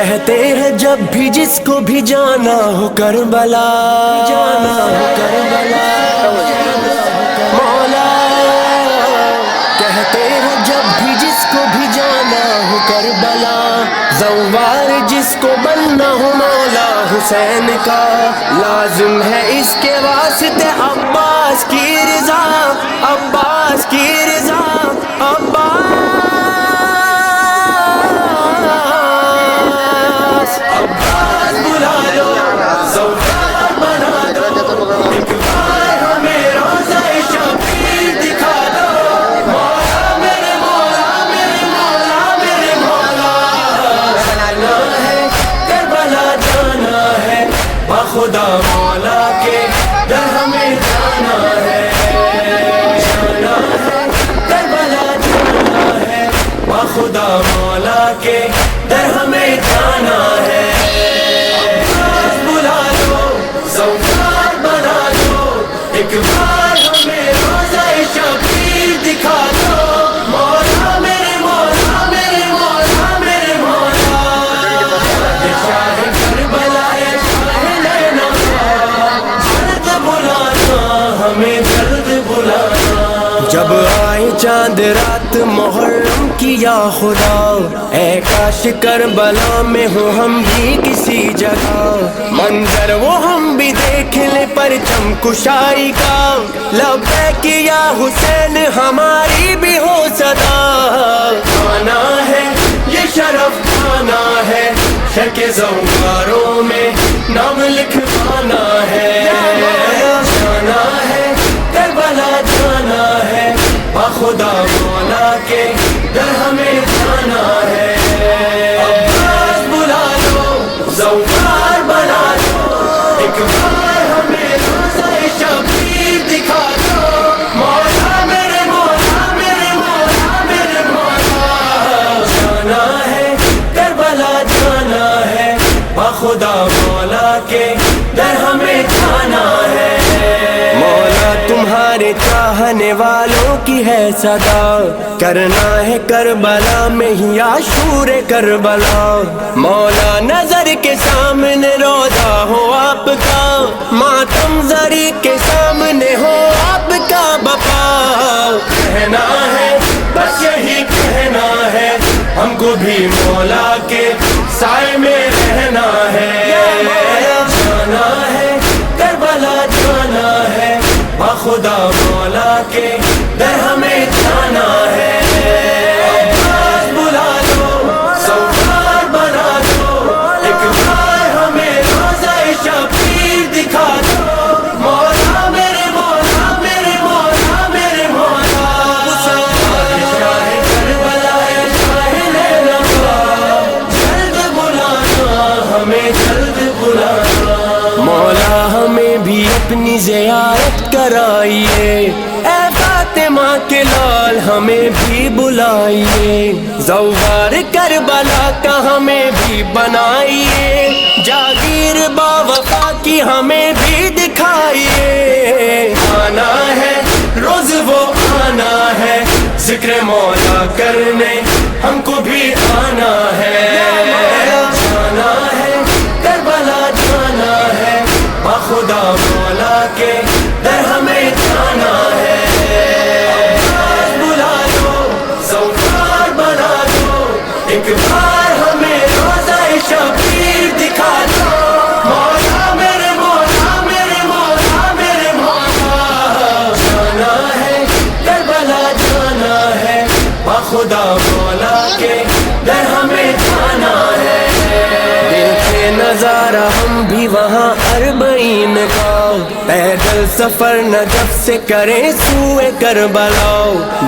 کہتے ہیں جب بھی جس کو بھی جانا ہو کربلا، جانا ہو کربلا مولا، کہتے ہیں جب بھی جس کو بھی جانا ہو کربلا، زوار جس کو بننا ہو مولا حسین کا، لازم ہے اس کے واسطے عباس کی رضا، عباس کی رضا، عباس بلا لو، زوار بنا دو، ایک بار ہمیں روضہ شبیر دکھا دو، مولا میرے مولا میرے مولا میرے مولا، جانا ہے کربلا جانا ہے، بخدا مولا کے در ہمیں جانا ہے، جانا ہے کربلا جانا ہے، بخدا مولا کے در ہمیں جانا ہے، بلا لو زوار بنا دو، ایک بار ہمیں روضہ شبیر دکھا دو، مولا میرے مولا میرے مولا میرے مولا، شاہ کربلا شاہ لینا، درد بلانا ہمیں درد بلانا، جب آئے چاند رات محرم کی یا خدا، اے کاش کربلا میں ہو ہم بھی کسی جگہ، منظر وہ ہم بھی دیکھ لیں پرچم کشائی کا، لبیک یا حسین ہماری بھی ہو صدا، آنا ہے یہ شرف پانا ہے، شک زواروں میں نام لکھوانا ہے، جانا ہے کربلا جانا ہے، بخدا مولا کے در ہمیں جانا ہے، عباس بلا لو زوار بنا دو، ایک بار ہمیں روضہ شبیر دکھا دو، مولا میرے مولا میرے مولا میرے مولا، جانا ہے کربلا جانا ہے، بخدا مولا کے در ہمیں جانا ہے، مولا تمہارے چاہنے والوں کی ہے صدا، کرنا ہے کربلا میں ہی عاشور کربلا، مولا نظر کے سامنے روضہ ہو آپ کا، ماتم زری کے سامنے ہو آپ کا بپا، کہنا ہے بس یہی کہنا ہے، ہم کو بھی مولا کے سائے میں رہنا ہے، جانا ہے کربلا جانا ہے، بخدا مولا کے در ہمیں جانا ہے، عباس بلا لو زوار بنا دو، ایک بار ہمیں روضہ شبیر دکھا دو، مولا میرے مولا میرے مولا میرے مولا، شاہ کربلا شاہ لینا، جلد بلانا ہمیں جلد بلانا، مولا ہمیں بھی اپنی زیارت کرائیے، اے فاطمہ کے لال ہمیں بھی بلائیے، زوار کربلا کا ہمیں بھی بنائیے، جاگیر با وفا کی ہمیں بھی دکھائیے، آنا ہے روز وہ آنا ہے، ذکر مولا کرنے ہم کو بھی آنا ہے، جانا ہے کربلا جانا ہے، بخدا مولا کے در ہمیں جانا ہے، عباس بلا لو زوار بنا دو، ایک بار ہمیں روضہ شبیر دکھا دو، مولا میرے مولا میرے مولا میرے مولا، جانا ہے کربلا جانا ہے، بخدا مولا کے در ہمیں جانا ہے، دیکھے نظارہ ہم بھی وہاں اربعین کا، پیدل سفر نجف سے کریں سوئے کربلا،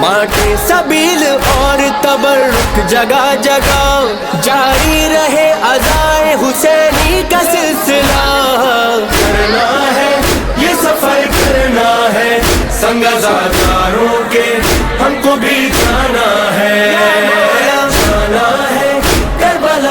بانٹے سبیل اور تبرک جگہ جگہ، جاری رہے عزائے حسینی کا سلسلہ، کرنا ہے یہ سفر کرنا ہے، سنگ زاداروں کے ہم کو بھی جانا